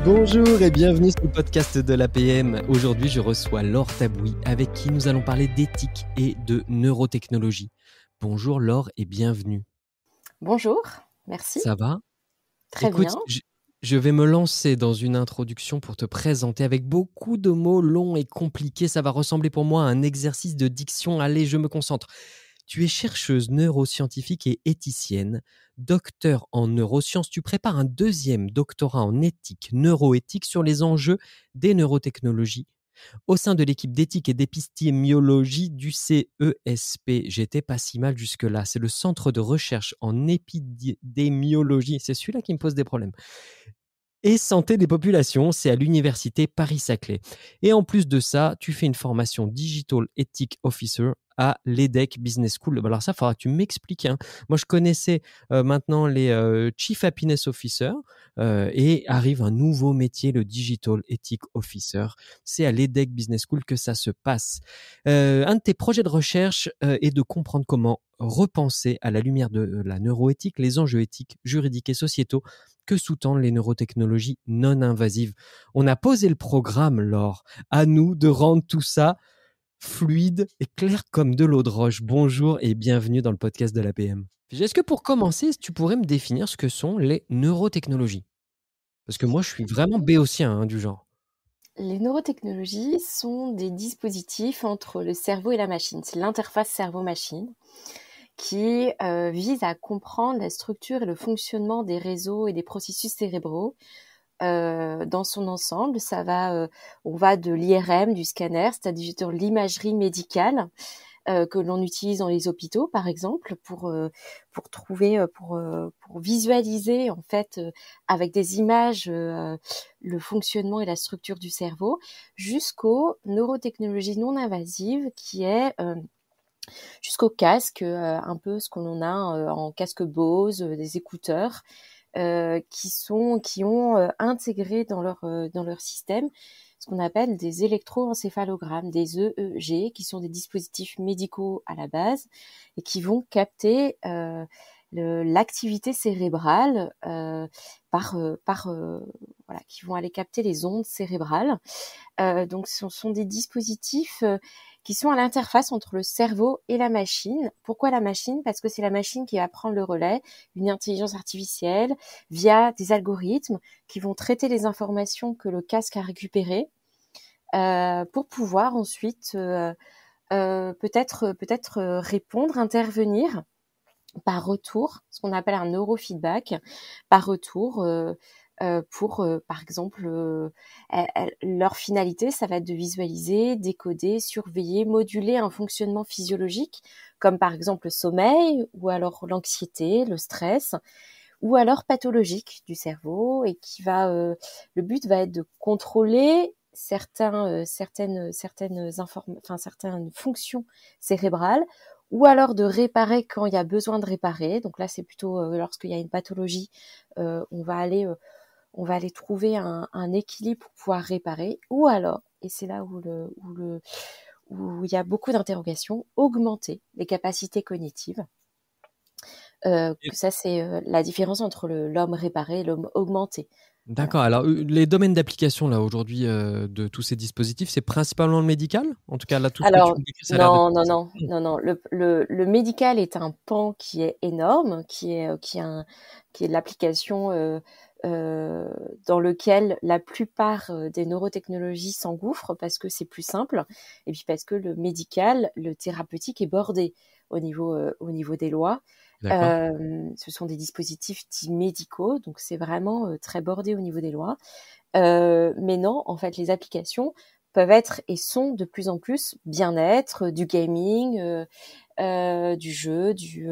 Bonjour et bienvenue sur le podcast de l'APM. Aujourd'hui, je reçois Laure Tabouy avec qui nous allons parler d'éthique et de neurotechnologie. Bonjour Laure et bienvenue. Bonjour, merci. Ça va ? Très Écoute, bien. je vais me lancer dans une introduction pour te présenter avec beaucoup de mots longs et compliqués. Ça va ressembler pour moi à un exercice de diction. Allez, je me concentre. Tu es chercheuse neuroscientifique et éthicienne, docteur en neurosciences. Tu prépares un deuxième doctorat en éthique, neuroéthique sur les enjeux des neurotechnologies au sein de l'équipe d'éthique et d'épistémiologie du CESP. J'étais pas si mal jusque-là. C'est le centre de recherche en épidémiologie. C'est celui-là qui me pose des problèmes. Et santé des populations, c'est à l'université Paris-Saclay. Et en plus de ça, tu fais une formation Digital Ethic Officer à l'EDEC Business School. Alors ça, il faudra que tu m'expliques. Moi, je connaissais maintenant les Chief Happiness Officer et arrive un nouveau métier, le Digital Ethic Officer. C'est à l'EDEC Business School que ça se passe. Un de tes projets de recherche est de comprendre comment repenser à la lumière de la neuroéthique les enjeux éthiques, juridiques et sociétaux que sous-tendent les neurotechnologies non invasives. On a posé le programme, Laure. À nous de rendre tout ça fluide et clair comme de l'eau de roche. Bonjour et bienvenue dans le podcast de l'APM. Est-ce que pour commencer, tu pourrais me définir ce que sont les neurotechnologies ? Parce que moi, je suis vraiment béotien du genre. Les neurotechnologies sont des dispositifs entre le cerveau et la machine. C'est l'interface cerveau-machine qui vise à comprendre la structure et le fonctionnement des réseaux et des processus cérébraux dans son ensemble. On va de l'IRM, du scanner, c'est-à-dire de l'imagerie médicale que l'on utilise dans les hôpitaux, par exemple, pour visualiser en fait avec des images le fonctionnement et la structure du cerveau, jusqu'aux neurotechnologies non invasives, qui est jusqu'au casque, un peu ce qu'on a en casque Bose, des écouteurs, qui ont intégré dans leur système ce qu'on appelle des électroencéphalogrammes, des EEG, qui sont des dispositifs médicaux à la base et qui vont capter l'activité cérébrale qui vont aller capter les ondes cérébrales. Donc ce sont des dispositifs qui sont à l'interface entre le cerveau et la machine. Pourquoi la machine ? Parce que c'est la machine qui va prendre le relais, une intelligence artificielle, via des algorithmes qui vont traiter les informations que le casque a récupérées pour pouvoir ensuite peut-être répondre, intervenir par retour, ce qu'on appelle un neurofeedback, par retour pour, par exemple, leur finalité, ça va être de visualiser, décoder, surveiller, moduler un fonctionnement physiologique, comme par exemple le sommeil, ou alors l'anxiété, le stress, ou alors pathologique du cerveau, et le but va être de contrôler certaines fonctions cérébrales, ou alors de réparer quand il y a besoin de réparer. Donc là, c'est plutôt lorsqu'il y a une pathologie, on va aller trouver un équilibre pour pouvoir réparer, ou alors, et c'est là où il y a beaucoup d'interrogations, augmenter les capacités cognitives. Ça, c'est la différence entre l'homme réparé et l'homme augmenté. D'accord. Alors, les domaines d'application là aujourd'hui de tous ces dispositifs, c'est principalement le médical ? En tout cas, là, tout ce que tu Alors, me décris, ça a l'air d'être... non. Le médical est un pan qui est énorme, qui est l'application dans lequel la plupart des neurotechnologies s'engouffrent, parce que c'est plus simple, et puis parce que le médical, le thérapeutique est bordé au niveau des lois. D'accord. Ce sont des dispositifs dits médicaux, donc c'est vraiment très bordé au niveau des lois. Mais non, en fait, les applications peuvent être et sont de plus en plus bien-être, du gaming, du jeu, du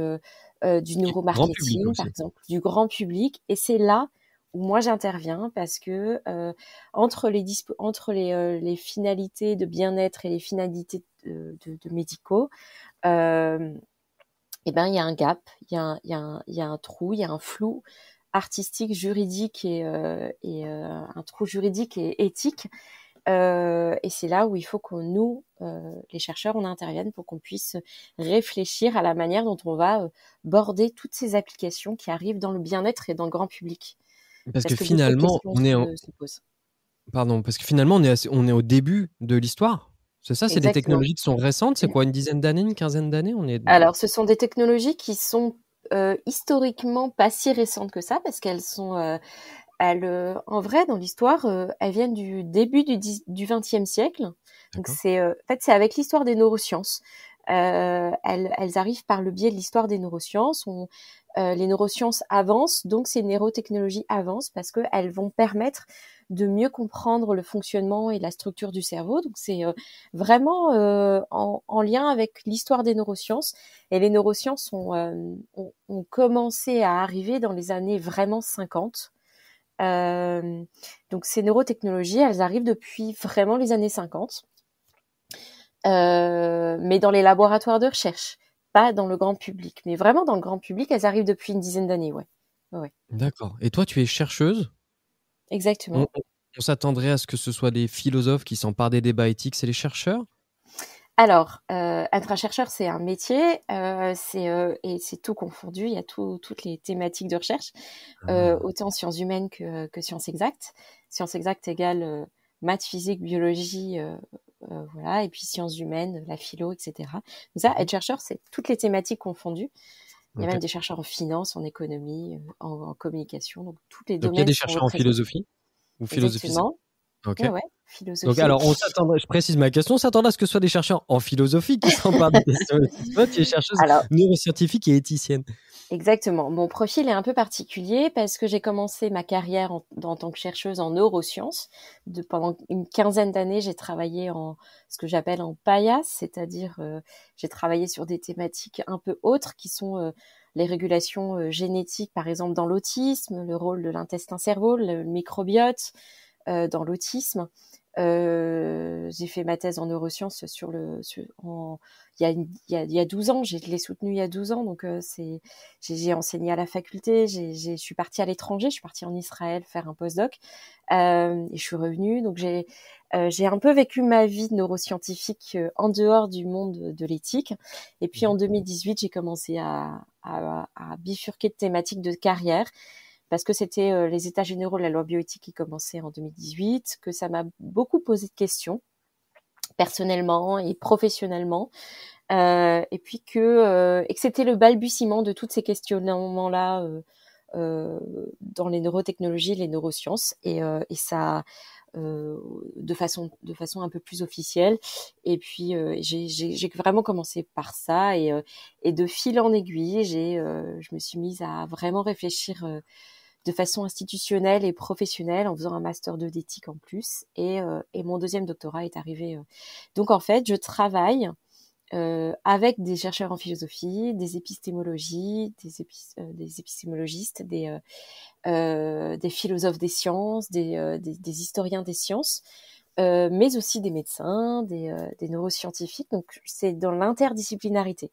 Grand public neuromarketing, par aussi. exemple, du grand public. Et c'est là où moi j'interviens, parce que entre les finalités de bien-être et les finalités de médicaux, il y a un gap, il y a un trou, il y a un flou artistique, juridique et un trou juridique et éthique. Et c'est là où il faut que nous, les chercheurs, on intervienne pour qu'on puisse réfléchir à la manière dont on va border toutes ces applications qui arrivent dans le bien-être et dans le grand public. Parce que Parce que beaucoup de finalement, questions on est se posent. pardon, parce que finalement, on est au début de l'histoire. C'est ça? C'est des Exactement. technologies qui sont récentes? C'est quoi, une dizaine d'années, une quinzaine d'années? On est Alors, ce sont des technologies qui sont historiquement pas si récentes que ça, parce qu'elles sont, en vrai, dans l'histoire, elles viennent du début du XXe siècle. Donc, d'accord. en fait, c'est avec l'histoire des neurosciences. Elles arrivent par le biais de l'histoire des neurosciences. Les neurosciences avancent, donc ces neurotechnologies avancent parce qu'elles vont permettre de mieux comprendre le fonctionnement et la structure du cerveau. Donc c'est vraiment en lien avec l'histoire des neurosciences. Et les neurosciences ont commencé à arriver dans les années vraiment 50. Donc ces neurotechnologies, elles arrivent depuis vraiment les années 50, mais dans les laboratoires de recherche, pas dans le grand public. Mais vraiment dans le grand public, elles arrivent depuis une dizaine d'années, ouais. Ouais, D'accord, et toi, tu es chercheuse? On exactement. on on s'attendrait à ce que ce soit des philosophes qui s'emparent des débats éthiques, c'est les chercheurs? Alors, être un chercheur, c'est un métier, et c'est tout confondu. Il y a toutes les thématiques de recherche, Ah, autant sciences humaines que sciences exactes. Sciences exactes égale maths, physique, biologie, voilà, et puis sciences humaines, la philo, etc. Donc ça, mmh être chercheur, c'est toutes les thématiques confondues. Il y a OK. même des chercheurs en finance, en économie, en communication, donc tous les Donc il y a domaines des sont chercheurs en représentés. philosophie? Ou philosophie, c'est Exactement. OK. Ouais, ouais, Donc philosophie. alors on s'attendrait, je précise ma question, on s'attendrait à ce que ce soit des chercheurs en philosophie qui s'emparent des questions éthiques. Toi, tu es chercheuse Alors, neuroscientifique et éthicienne. exactement. Mon profil est un peu particulier parce que j'ai commencé ma carrière en tant que chercheuse en neurosciences. Pendant une quinzaine d'années, j'ai travaillé en ce que j'appelle en paillasse, c'est-à-dire j'ai travaillé sur des thématiques un peu autres qui sont les régulations génétiques, par exemple dans l'autisme, le rôle de l'intestin-cerveau, le microbiote dans l'autisme. J'ai fait ma thèse en neurosciences il y a 12 ans. Je l'ai soutenue il y a 12 ans, donc j'ai enseigné à la faculté. Je suis partie à l'étranger, je suis partie en Israël faire un postdoc, et je suis revenue. Donc j'ai un peu vécu ma vie de neuroscientifique en dehors du monde de l'éthique. Et puis en Mmh 2018, j'ai commencé à bifurquer de thématiques de carrière parce que c'était les états généraux de la loi bioéthique qui commençaient en 2018, que ça m'a beaucoup posé de questions personnellement et professionnellement, et que c'était le balbutiement de toutes ces questionnements-là dans les neurotechnologies, les neurosciences, et ça de façon un peu plus officielle. Et puis j'ai vraiment commencé par ça, et de fil en aiguille, je me suis mise à vraiment réfléchir de façon institutionnelle et professionnelle en faisant un master 2 d'éthique en plus, et mon deuxième doctorat est arrivé. Donc en fait, je travaille avec des chercheurs en philosophie, des épistémologies, des épistémologistes, des philosophes des sciences, des historiens des sciences, mais aussi des médecins, des neuroscientifiques. Donc c'est dans l'interdisciplinarité.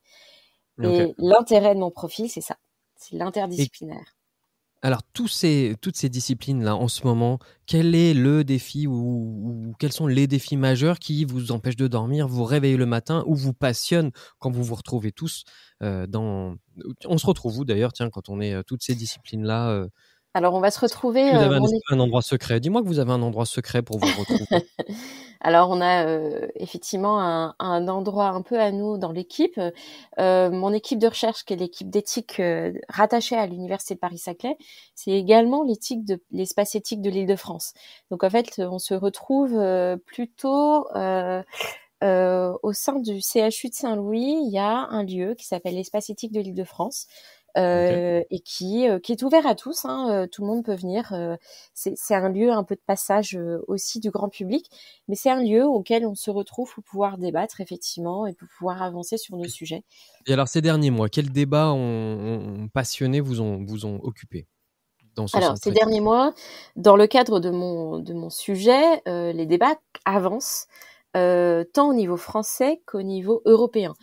OK. Et l'intérêt de mon profil, c'est ça, c'est Et l'interdisciplinaire. alors toutes ces disciplines-là, en ce moment, quel est le défi ou quels sont les défis majeurs qui vous empêchent de dormir, vous réveiller le matin ou vous passionnent quand vous vous retrouvez tous, dans on se retrouve où d'ailleurs, tiens, quand on est, toutes ces disciplines-là, Alors on va se retrouver, est-ce que vous avez un endroit secret? Dis-moi que vous avez un endroit secret pour vous retrouver. Alors on a effectivement un endroit un peu à nous dans l'équipe. Mon équipe de recherche, qui est l'équipe d'éthique rattachée à l'université de Paris-Saclay, c'est également l'espace éthique de l'Île-de-France. Donc en fait, on se retrouve plutôt au sein du CHU de Saint-Louis. Il y a un lieu qui s'appelle l'espace éthique de l'Île-de-France, OK. et qui est ouvert à tous, hein, tout le monde peut venir. C'est un lieu un peu de passage aussi du grand public, mais c'est un lieu auquel on se retrouve pour pouvoir débattre effectivement et pour pouvoir avancer sur nos sujets. Et alors ces derniers mois, quels débats ont passionnés vous ont occupé dans ce Alors centre ces derniers éthique? mois, dans le cadre de mon sujet, les débats avancent, tant au niveau français qu'au niveau européen.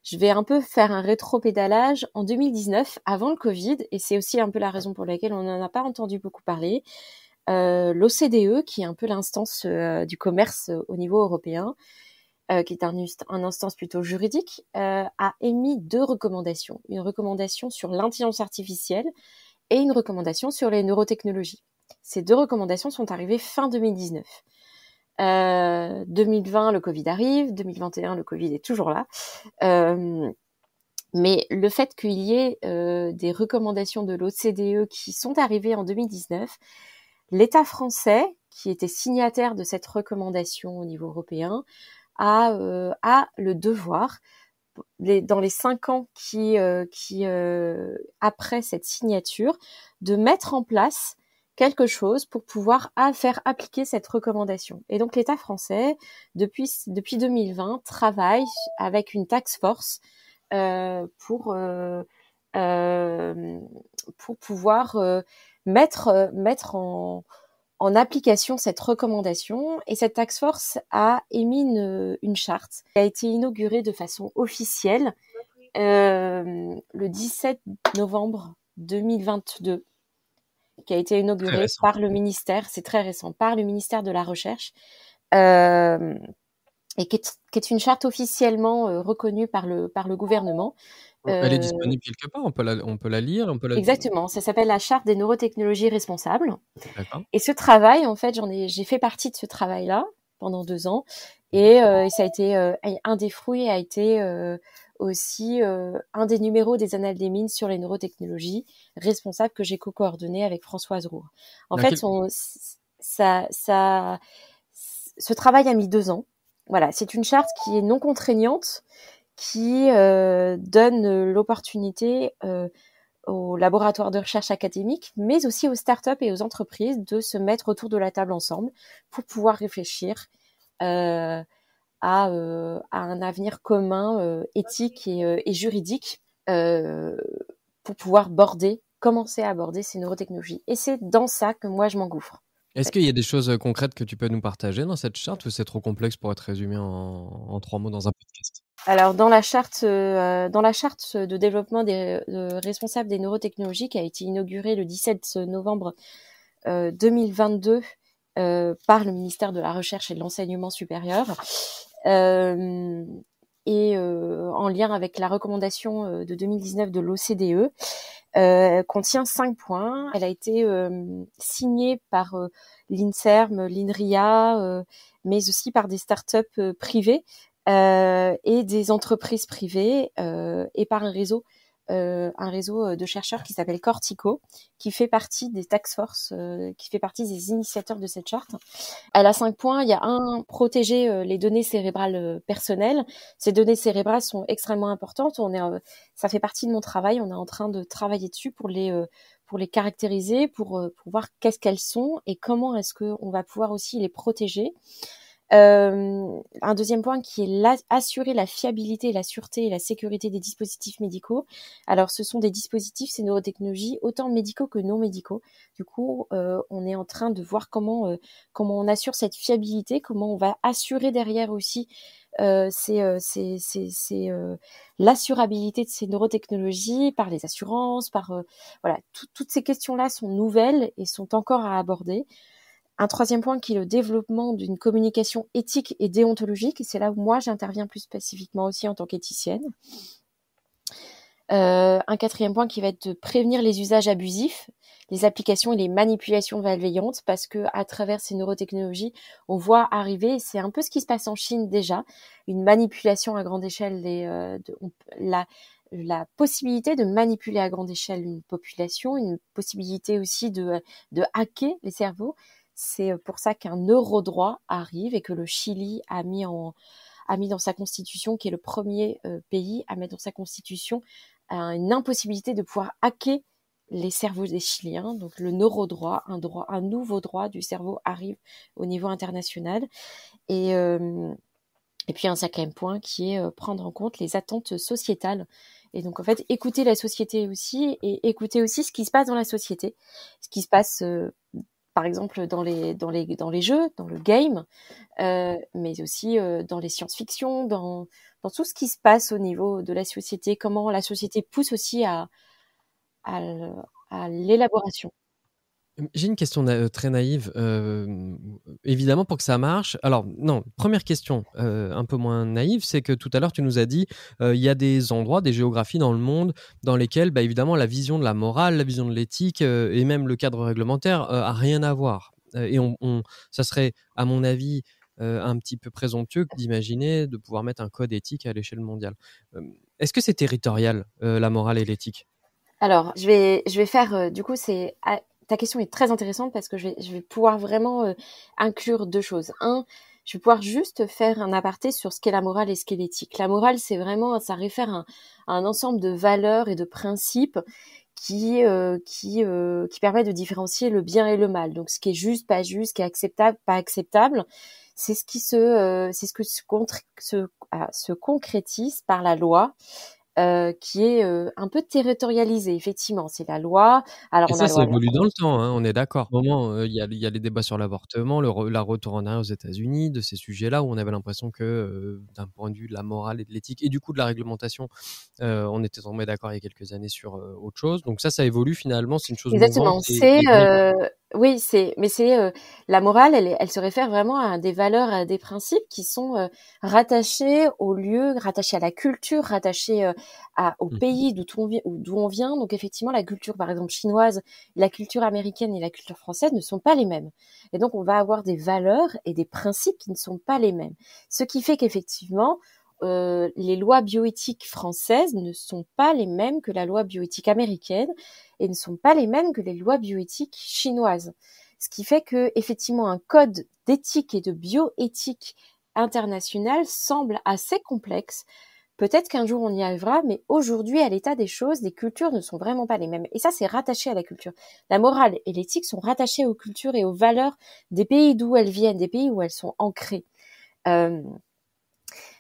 Je vais un peu faire un rétropédalage. En 2019, avant le Covid, et c'est aussi un peu la raison pour laquelle on n'en a pas entendu beaucoup parler, l'OCDE, qui est un peu l'instance du commerce au niveau européen, qui est un instance plutôt juridique, a émis deux recommandations. Une recommandation sur l'intelligence artificielle et une recommandation sur les neurotechnologies. Ces 2 recommandations sont arrivées fin 2019. 2020, le Covid arrive, 2021, le Covid est toujours là. Mais le fait qu'il y ait des recommandations de l'OCDE qui sont arrivées en 2019, l'État français, qui était signataire de cette recommandation au niveau européen, a le devoir, dans les 5 ans qui après cette signature, de mettre en place quelque chose pour pouvoir faire appliquer cette recommandation. Et donc l'État français, depuis 2020, travaille avec une task force pour pouvoir mettre en application cette recommandation. Et cette task force a émis une charte qui a été inaugurée de façon officielle le 17 novembre 2022, qui a été inaugurée par le ministère, c'est très récent, par le ministère de la Recherche, et qui est une charte officiellement reconnue par le gouvernement. Elle est disponible quelque part, on peut la lire, on peut la... Exactement, ça s'appelle la charte des neurotechnologies responsables. D'accord. Et ce travail, en fait, j'ai fait partie de ce travail-là pendant 2 ans, et ça a été un des fruits a été aussi un des numéros des Annales des mines sur les neurotechnologies responsables que j'ai co-coordonné avec Françoise Roure. En fait, ce travail a mis 2 ans. Voilà, c'est une charte qui est non contraignante, qui donne l'opportunité aux laboratoires de recherche académiques, mais aussi aux startups et aux entreprises de se mettre autour de la table ensemble pour pouvoir réfléchir à un avenir commun éthique et juridique pour pouvoir commencer à aborder ces neurotechnologies. Et c'est dans ça que moi, je m'engouffre. Est-ce qu'il y a des choses concrètes que tu peux nous partager dans cette charte, ou c'est trop complexe pour être résumé en 3 mots dans un podcast? Alors, dans la charte de développement des responsables des neurotechnologies, qui a été inaugurée le 17 novembre 2022 par le ministère de la Recherche et de l'Enseignement supérieur, et en lien avec la recommandation de 2019 de l'OCDE, contient 5 points. Elle a été signée par l'INSERM, l'INRIA, mais aussi par des startups privées et des entreprises privées, et par un réseau de chercheurs qui s'appelle Cortico, qui fait partie des task force, qui fait partie des initiateurs de cette charte. Elle a 5 points. Il y a protéger les données cérébrales personnelles. Ces données cérébrales sont extrêmement importantes. Ça fait partie de mon travail. On est en train de travailler dessus pour les caractériser, pour voir qu'est-ce qu'elles sont et comment est-ce qu'on va pouvoir aussi les protéger. Un deuxième point qui est assurer la fiabilité, la sûreté et la sécurité des dispositifs médicaux. Alors, ce sont des dispositifs, ces neurotechnologies, autant médicaux que non médicaux. Du coup, on est en train de voir comment on assure cette fiabilité, comment on va assurer derrière aussi l'assurabilité de ces neurotechnologies par les assurances, voilà. Toutes ces questions-là sont nouvelles et sont encore à aborder. Un troisième point qui est le développement d'une communication éthique et déontologique. Et c'est là où moi, j'interviens plus spécifiquement aussi en tant qu'éthicienne. Un quatrième point qui va être de prévenir les usages abusifs, les applications et les manipulations malveillantes, parce que à travers ces neurotechnologies, on voit arriver, et c'est un peu ce qui se passe en Chine déjà, une manipulation à grande échelle, la possibilité de manipuler à grande échelle une population, une possibilité aussi de hacker les cerveaux. C'est pour ça qu'un neurodroit arrive et que le Chili a mis dans sa constitution, qui est le premier pays à mettre dans sa constitution une impossibilité de pouvoir hacker les cerveaux des Chiliens. Donc le neurodroit, un nouveau droit du cerveau arrive au niveau international. Et puis un 5e point qui est prendre en compte les attentes sociétales. Et donc en fait, écouter la société aussi, et écouter aussi ce qui se passe dans la société, ce qui se passe par exemple dans les jeux, dans le game, mais aussi dans les science-fiction, dans tout ce qui se passe au niveau de la société, comment la société pousse aussi à l'élaboration. J'ai une question très naïve. Évidemment, pour que ça marche. Alors, non, première question, un peu moins naïve, c'est que tout à l'heure, tu nous as dit, il y a des endroits, des géographies dans le monde dans lesquels, bah, évidemment, la vision de la morale, la vision de l'éthique et même le cadre réglementaire a rien à voir. Et ça serait, à mon avis, un petit peu présomptueux d'imaginer de pouvoir mettre un code éthique à l'échelle mondiale. Est-ce que c'est territorial, la morale et l'éthique? Alors, je vais faire, du coup, ta question est très intéressante parce que je vais pouvoir vraiment inclure deux choses. Un, je vais pouvoir juste faire un aparté sur ce qu'est la morale et ce qu'est l'éthique. La morale, c'est vraiment, ça réfère à un ensemble de valeurs et de principes qui permettent de différencier le bien et le mal. Donc, ce qui est juste, pas juste, ce qui est acceptable, pas acceptable, c'est ce que se concrétise par la loi qui est un peu territorialisée, effectivement. C'est la loi. Alors, Et on a ça, la ça loi. évolue dans le temps, hein, on est d'accord. Au moment, il y a les débats sur l'avortement, la retour en arrière aux États-Unis, de ces sujets-là où on avait l'impression que, d'un point de vue de la morale et de l'éthique et du coup de la réglementation, on était tombés d'accord il y a quelques années sur autre chose. Donc ça évolue finalement, c'est une chose mouvante Exactement. et dynamique. Oui, la morale, elle se réfère vraiment à des valeurs, à des principes qui sont rattachés au lieu, rattachés à la culture, rattachés au Mmh. pays d'où on vient. Donc effectivement, la culture, par exemple chinoise, la culture américaine et la culture française ne sont pas les mêmes. Et donc on va avoir des valeurs et des principes qui ne sont pas les mêmes. Ce qui fait qu'effectivement, les lois bioéthiques françaises ne sont pas les mêmes que la loi bioéthique américaine et ne sont pas les mêmes que les lois bioéthiques chinoises. Ce qui fait que, effectivement, un code d'éthique et de bioéthique international semble assez complexe. Peut-être qu'un jour on y arrivera, mais aujourd'hui, à l'état des choses, les cultures ne sont vraiment pas les mêmes. Et ça, c'est rattaché à la culture. La morale et l'éthique sont rattachées aux cultures et aux valeurs des pays d'où elles viennent, des pays où elles sont ancrées. Euh,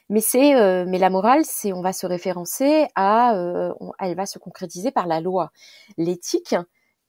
mais la morale, on va se référencer elle va se concrétiser par la loi. L'éthique,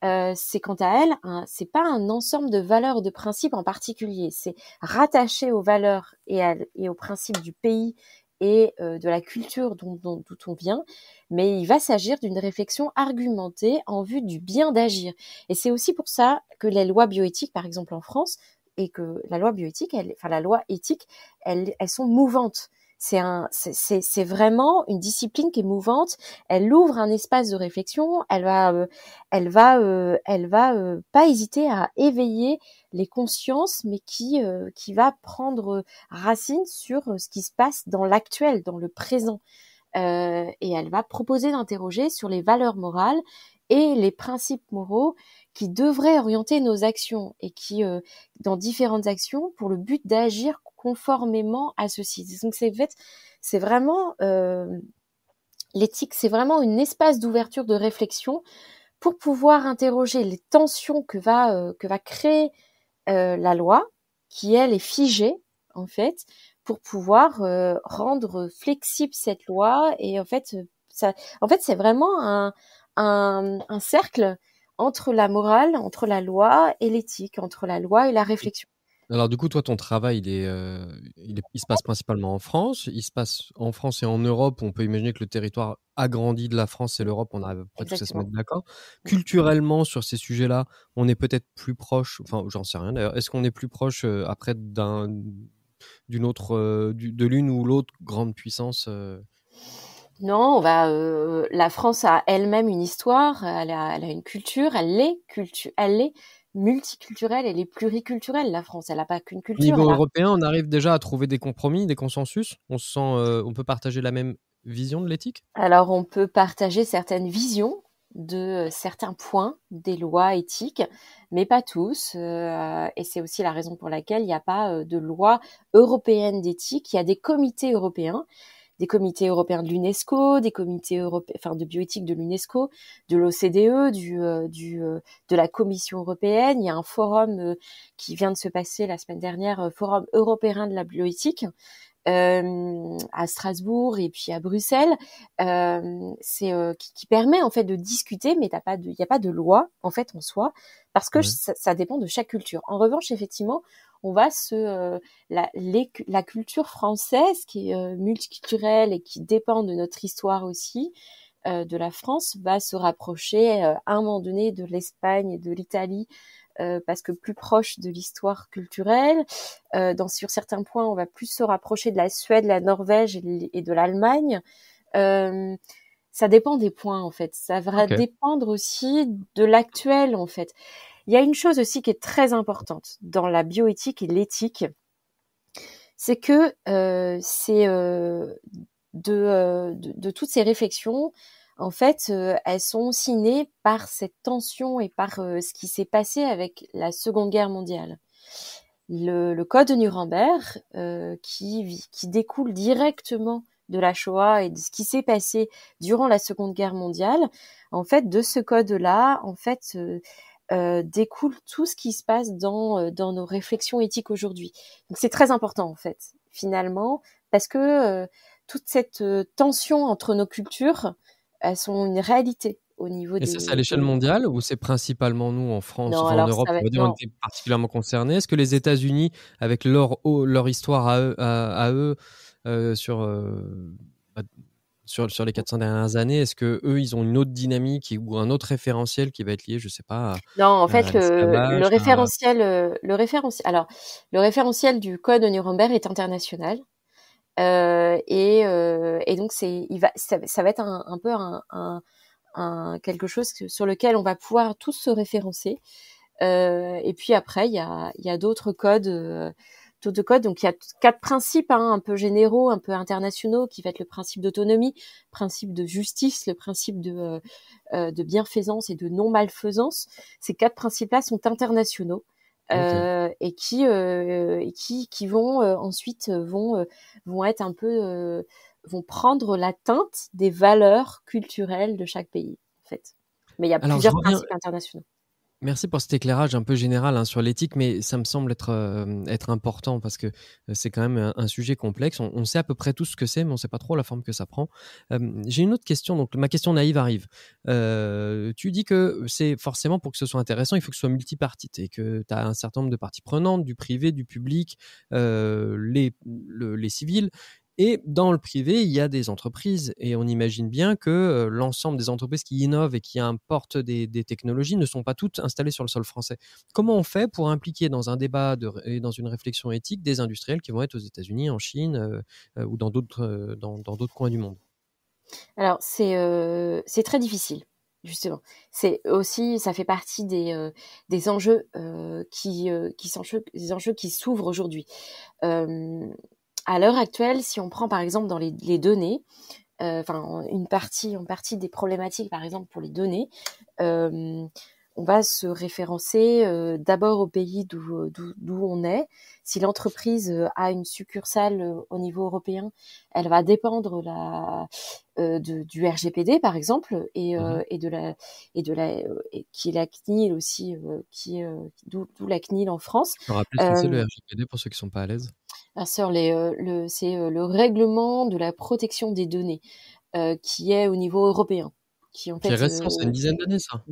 c'est quant à elle, c'est pas un ensemble de valeurs ou de principes en particulier. C'est rattaché aux valeurs et aux principes du pays et de la culture d'où on vient, mais il va s'agir d'une réflexion argumentée en vue du bien d'agir. Et c'est aussi pour ça que les lois bioéthiques, par exemple en France, et que la loi bioéthique, la loi éthique, elles sont mouvantes. C'est vraiment une discipline qui est mouvante. Elle ouvre un espace de réflexion. Elle va pas hésiter à éveiller les consciences, mais qui va prendre racine sur ce qui se passe dans l'actuel, dans le présent. Et elle va proposer d'interroger sur les valeurs morales et les principes moraux qui devraient orienter nos actions et qui, dans différentes actions, pour le but d'agir conformément à ceci. Donc c'est vraiment l'éthique, c'est vraiment un espace d'ouverture de réflexion pour pouvoir interroger les tensions que va créer la loi, qui elle est figée en fait, pour pouvoir rendre flexible cette loi. Et en fait c'est vraiment un cercle entre la morale, entre la loi et l'éthique, entre la loi et la réflexion. Alors du coup, toi, ton travail, il se passe principalement en France. Il se passe en France et en Europe. On peut imaginer que le territoire agrandi de la France et l'Europe, on arrive à peu près tous à se Exactement. mettre d'accord. Culturellement, sur ces sujets-là, on est peut-être plus proche, enfin, j'en sais rien d'ailleurs. Est-ce qu'on est plus proche après d'une autre, de l'une ou l'autre grande puissance Non, la France a elle-même une histoire, elle a une culture, elle est multiculturelle, elle est pluriculturelle. La France, elle n'a pas qu'une Au culture, niveau européen, on arrive déjà à trouver des compromis, des consensus? On se sent, on peut partager la même vision de l'éthique? alors on peut partager certaines visions de certains points des lois éthiques, mais pas tous. Et c'est aussi la raison pour laquelle il n'y a pas de loi européenne d'éthique. Il y a des comités européens de l'UNESCO, des comités européens, enfin de bioéthique de l'UNESCO, de l'OCDE, de la Commission européenne. Il y a un forum qui vient de se passer la semaine dernière, forum européen de la bioéthique. À Strasbourg et puis à Bruxelles, qui permet en fait de discuter, mais il n'y a pas de loi en fait en soi, parce que Ouais. ça dépend de chaque culture. En revanche, effectivement, on va la culture française qui est multiculturelle et qui dépend de notre histoire aussi, de la France va se rapprocher à un moment donné de l'Espagne et de l'Italie, parce que plus proche de l'histoire culturelle. Sur certains points, on va plus se rapprocher de la Suède, la Norvège et de l'Allemagne. Ça dépend des points, en fait. Ça va dépendre aussi de l'actuel, en fait. Il y a une chose aussi qui est très importante dans la bioéthique et l'éthique, c'est que de toutes ces réflexions, en fait, elles sont aussi nées par cette tension et par ce qui s'est passé avec la Seconde Guerre mondiale. Le code de Nuremberg, qui découle directement de la Shoah et de ce qui s'est passé durant la Seconde Guerre mondiale, en fait, de ce code-là, en fait, découle tout ce qui se passe dans nos réflexions éthiques aujourd'hui. Donc c'est très important, en fait, finalement, parce que toute cette tension entre nos cultures, elles sont une réalité au niveau Et ça, c'est à l'échelle mondiale ou c'est principalement nous en France, Non, enfin en alors Europe, ça va on va être dire, on était particulièrement concernés? Est-ce que les États-Unis, avec leur histoire à eux, bah, sur les 400 dernières années, est-ce que eux, ils ont une autre dynamique ou un autre référentiel qui va être lié, je sais pas, Non, en fait, à l'esclavage, alors, le référentiel du code de Nuremberg est international. Et donc ça va être un peu quelque chose sur lequel on va pouvoir tous se référencer. Et puis après, il y a d'autres codes. Donc il y a 4 principes, un peu généraux, un peu internationaux, qui va être le principe d'autonomie, principe de justice, le principe de bienfaisance et de non-malfaisance. Ces 4 principes-là sont internationaux. Et qui vont ensuite vont être un peu vont prendre la teinte des valeurs culturelles de chaque pays, en fait. Mais il y a Alors je plusieurs reviens. principes internationaux. Merci pour cet éclairage un peu général sur l'éthique, mais ça me semble être important parce que c'est quand même un sujet complexe. On sait à peu près tout ce que c'est, mais on ne sait pas trop la forme que ça prend. J'ai une autre question, donc ma question naïve arrive. Tu dis que c'est forcément, pour que ce soit intéressant, il faut que ce soit multipartite et que tu as un certain nombre de parties prenantes, du privé, du public, les civils. Et dans le privé, il y a des entreprises et on imagine bien que l'ensemble des entreprises qui innovent et qui importent des technologies ne sont pas toutes installées sur le sol français. Comment on fait pour impliquer dans un débat et dans une réflexion éthique des industriels qui vont être aux États-Unis, en Chine ou dans d'autres coins du monde? Alors c'est très difficile, justement. C'est aussi, ça fait partie des enjeux des enjeux qui s'ouvrent aujourd'hui. À l'heure actuelle, si on prend par exemple dans les données, une partie des problématiques, par exemple pour les données, on va se référencer d'abord au pays d'où on est. Si l'entreprise a une succursale au niveau européen, elle va dépendre du RGPD par exemple et qui est la CNIL aussi, d'où la CNIL en France. Je peux rappeler ce que c'est le RGPD pour ceux qui ne sont pas à l'aise? C'est le règlement de la protection des données qui est au niveau européen. Qui en Qui est fait, récent, c'est une dizaine d'années ça?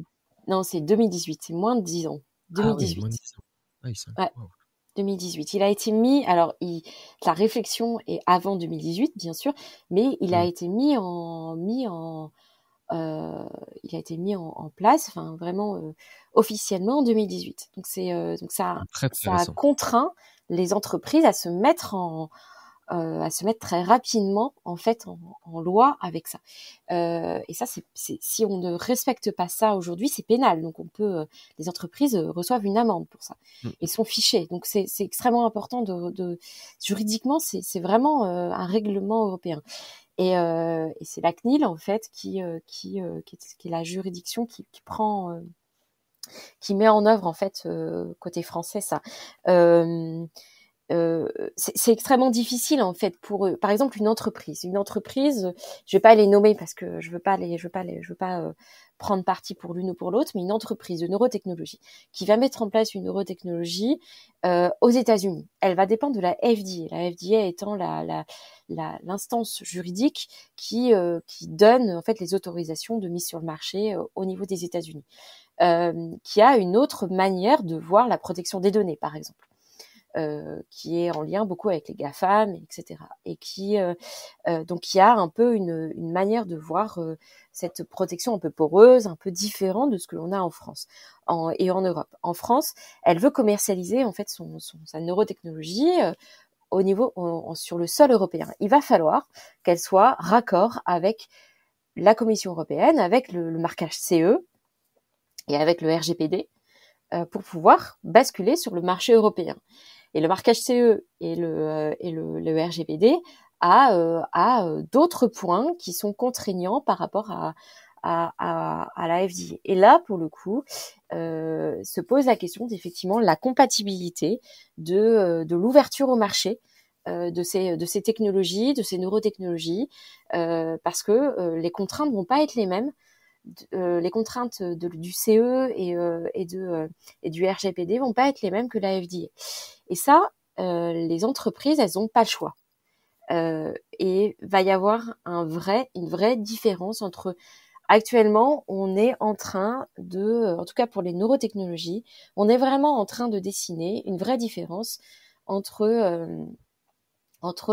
non, c'est 2018, c'est moins de 10 ans. Ah oui, moins 2018. de 10 ans. Ah oui, Ouais, wow. 2018. Il a été mis, la réflexion est avant 2018, bien sûr, mais il a été il a été mis en place, enfin vraiment officiellement en 2018. Donc Très très ça a récent. contraint les entreprises à se mettre très rapidement en fait en loi avec ça. Et ça, si on ne respecte pas ça aujourd'hui, c'est pénal. Donc les entreprises reçoivent une amende pour ça et sont fichées. Donc c'est extrêmement important juridiquement, c'est vraiment un règlement européen. Et c'est la CNIL en fait qui est la juridiction qui prend qui met en œuvre en fait côté français ça. C'est extrêmement difficile en fait pour eux. Par exemple, une entreprise, je vais pas les nommer parce que je veux pas prendre parti pour l'une ou pour l'autre, mais une entreprise de neurotechnologie qui va mettre en place une neurotechnologie aux États-Unis. Elle va dépendre de la FDA. La FDA étant l'instance juridique qui donne en fait les autorisations de mise sur le marché au niveau des États-Unis, qui a une autre manière de voir la protection des données, par exemple. qui est en lien beaucoup avec les GAFAM, etc. Et donc il y a un peu une manière de voir cette protection un peu poreuse, un peu différente de ce que l'on a en France et en Europe. En France, elle veut commercialiser en fait sa neurotechnologie au niveau sur le sol européen. Il va falloir qu'elle soit raccord avec la Commission européenne, avec le marquage CE et avec le RGPD pour pouvoir basculer sur le marché européen. Et le marquage CE et le RGPD a d'autres points qui sont contraignants par rapport à la FDA. Et là, pour le coup, se pose la question d'effectivement la compatibilité de l'ouverture au marché de ces technologies, de ces neurotechnologies, parce que les contraintes vont pas être les mêmes. Les contraintes du CE et du RGPD vont pas être les mêmes que la FDA. Et ça, les entreprises, elles ont pas le choix. Et va y avoir une vraie différence entre. Actuellement, on est en train en tout cas pour les neurotechnologies, on est vraiment en train de dessiner une vraie différence entre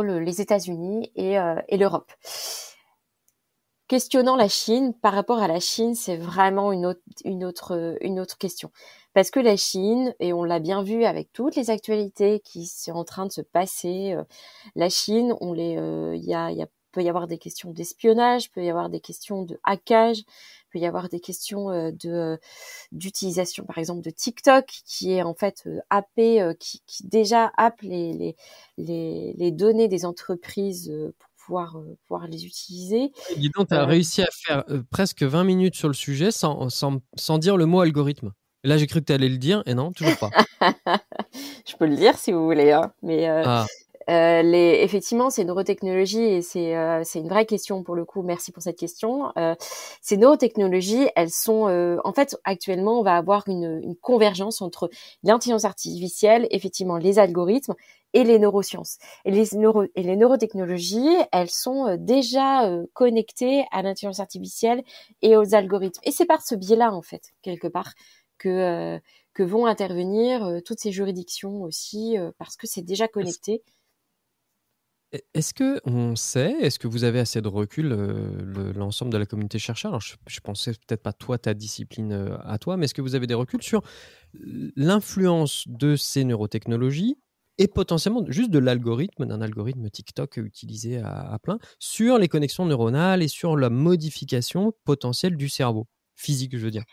les États-Unis et l'Europe. Questionnant la Chine, par rapport à la Chine, c'est vraiment une autre question. Parce que la Chine, et on l'a bien vu avec toutes les actualités qui sont en train de se passer, la Chine, peut y avoir des questions d'espionnage, peut y avoir des questions de hackage, peut y avoir des questions d'utilisation, par exemple, de TikTok, qui est en fait happé, qui déjà happe les données des entreprises pour pouvoir les utiliser. Dis donc, tu as réussi à faire presque 20 minutes sur le sujet sans dire le mot algorithme. Et là, j'ai cru que tu allais le dire, et non, toujours pas. Je peux le dire si vous voulez, hein, mais effectivement, ces neurotechnologies, et c'est une vraie question pour le coup. Merci pour cette question. Ces neurotechnologies, elles sont, en fait, actuellement, on va avoir une convergence entre l'intelligence artificielle, effectivement, les algorithmes et les neurosciences. Et les neurotechnologies, elles sont déjà connectées à l'intelligence artificielle et aux algorithmes. Et c'est par ce biais-là, en fait, quelque part, que vont intervenir toutes ces juridictions aussi, parce que c'est déjà connecté. Est-ce que vous avez assez de recul, l'ensemble de la communauté chercheur? Alors je pensais peut-être pas toi, ta discipline à toi, mais est-ce que vous avez des reculs sur l'influence de ces neurotechnologies et potentiellement juste de l'algorithme, d'un algorithme TikTok utilisé à plein, sur les connexions neuronales et sur la modification potentielle du cerveau? Physique, je veux dire.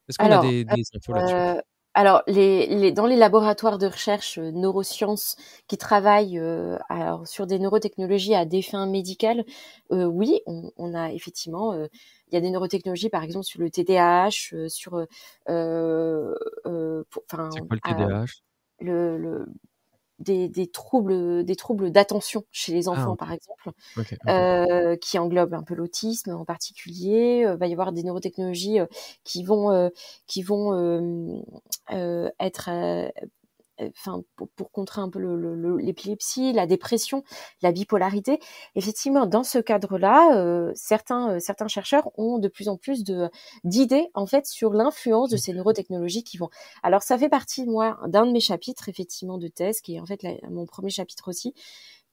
Est-ce qu'on a Alors, des infos là-dessus? alors dans les laboratoires de recherche neurosciences qui travaillent sur des neurotechnologies à des fins médicales, oui, on a effectivement, il y a des neurotechnologies par exemple sur le TDAH, C'est quoi le TDAH? le des troubles d'attention chez les Ah enfants OK. par exemple, OK. qui englobent un peu l'autisme en particulier. Va y avoir des neurotechnologies qui vont être pour contrer un peu l'épilepsie, la dépression, la bipolarité. Effectivement, dans ce cadre-là, certains chercheurs ont de plus en plus d'idées en fait sur l'influence de ces neurotechnologies qui vont. Alors ça fait partie moi d'un de mes chapitres effectivement de thèse, qui est en fait mon premier chapitre aussi,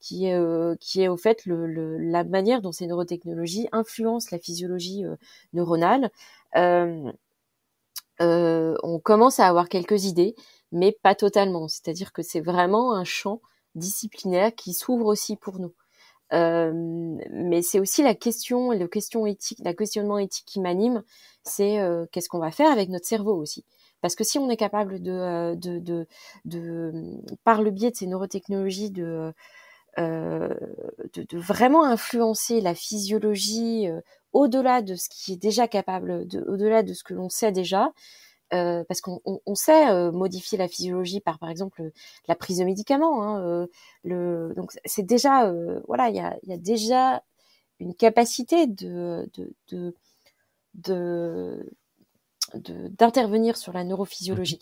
qui est au fait la manière dont ces neurotechnologies influencent la physiologie neuronale. On commence à avoir quelques idées, mais pas totalement. C'est-à-dire que c'est vraiment un champ disciplinaire qui s'ouvre aussi pour nous. Mais c'est aussi le questionnement éthique qui m'anime. C'est qu'est-ce qu'on va faire avec notre cerveau aussi. Parce que si on est capable par le biais de ces neurotechnologies, de vraiment influencer la physiologie au-delà de ce qui est déjà capable, au-delà de ce que l'on sait déjà, parce qu'on sait modifier la physiologie par exemple la prise de médicaments. Hein, donc c'est déjà voilà, il y a déjà une capacité d'intervenir sur la Mmh. neurophysiologie.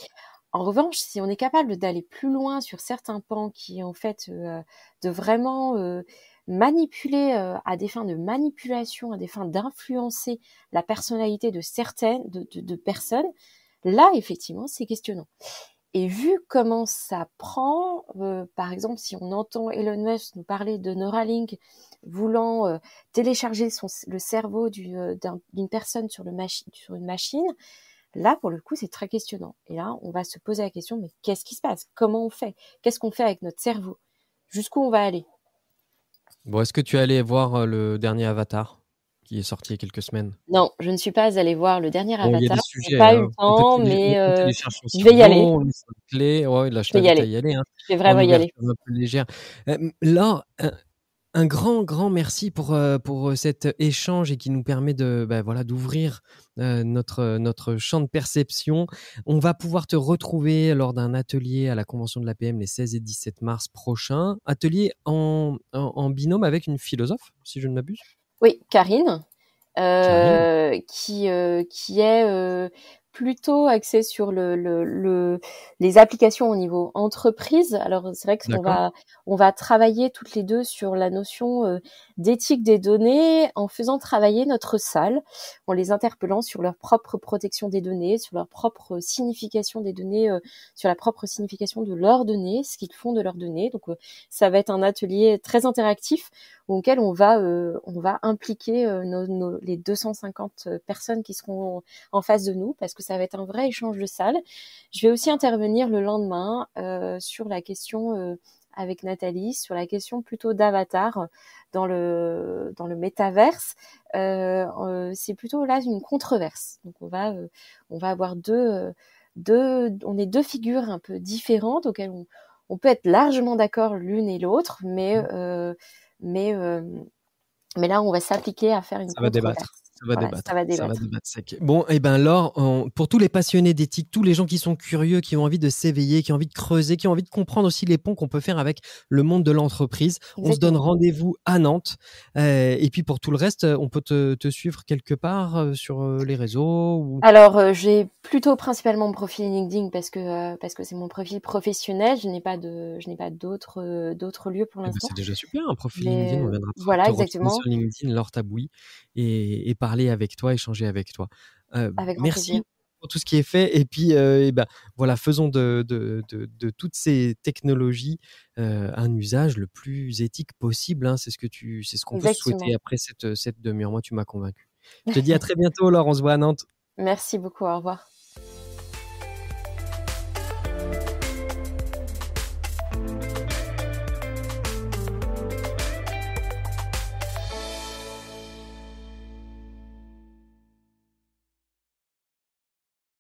En revanche, si on est capable d'aller plus loin sur certains pans qui en fait de vraiment manipuler à des fins de manipulation, à des fins d'influencer la personnalité de certaines de personnes, là effectivement c'est questionnant. Et vu comment ça prend, par exemple, si on entend Elon Musk nous parler de Neuralink voulant télécharger le cerveau d'une personne sur une machine, là, pour le coup, c'est très questionnant. Et là, on va se poser la question, mais qu'est-ce qui se passe? Comment on fait? Qu'est-ce qu'on fait avec notre cerveau? Jusqu'où on va aller? Bon, est-ce que tu es allé voir le dernier Avatar qui est sorti il y a quelques semaines? Non, je ne suis pas allée voir le dernier Bon, il y a Avatar. des J'ai sujets, pas eu le hein. temps, mais On télécharge son je vais y aller. cerveau, on met sa clé. Ouais, là, je Je vais y t'invite à aller. y aller, hein, Je vais en vraiment y aller. ouverture un peu légère. Laure, un grand, grand merci pour cet échange et qui nous permet voilà, d'ouvrir notre champ de perception. On va pouvoir te retrouver lors d'un atelier à la Convention de l'APM les 16 et 17 mars prochains. Atelier en binôme avec une philosophe, si je ne m'abuse. Oui, Karine, Karine. qui est plutôt axée sur les applications au niveau entreprise. Alors c'est vrai D'accord. on va travailler toutes les deux sur la notion d'éthique des données en faisant travailler notre salle, en les interpellant sur leur propre protection des données, sur leur propre signification des données, sur la propre signification de leurs données, ce qu'ils font de leurs données. Donc ça va être un atelier très interactif auquel on va impliquer les 250 personnes qui seront en face de nous, parce que ça va être un vrai échange de salles. Je vais aussi intervenir le lendemain sur la question avec Nathalie, sur la question plutôt d'avatar dans le métaverse. C'est plutôt là une controverse. Donc on va avoir on est deux figures un peu différentes auxquelles on peut être largement d'accord l'une et l'autre, mais là, on va s'appliquer à faire une Ça va débattre. controverse. Ça va Voilà, ça débattre. va Ça va débattre. débattre sec. Bon, et ben Laure, pour tous les passionnés d'éthique, tous les gens qui sont curieux, qui ont envie de s'éveiller, qui ont envie de creuser, qui ont envie de comprendre aussi les ponts qu'on peut faire avec le monde de l'entreprise, on se donne Exactement. rendez-vous à Nantes. Et puis pour tout le reste, on peut te suivre quelque part sur les réseaux ou... Alors, j'ai plutôt principalement mon profil LinkedIn parce que c'est mon profil professionnel. Je n'ai pas d'autres lieux pour Eh ben, l'instant. c'est déjà super, un profil LinkedIn. Mais On viendra voilà, te retrouver exactement, sur LinkedIn, Laure Tabouis, et parler avec toi, échanger avec toi. avec grand plaisir. Merci pour tout ce qui est fait. Et puis, voilà, faisons de toutes ces technologies un usage le plus éthique possible, hein. C'est ce qu'on peut se souhaiter Exactement. après cette demi-heure. Moi, tu m'as convaincu. Je te dis à très bientôt, Laure. On se voit à Nantes. Merci beaucoup. Au revoir.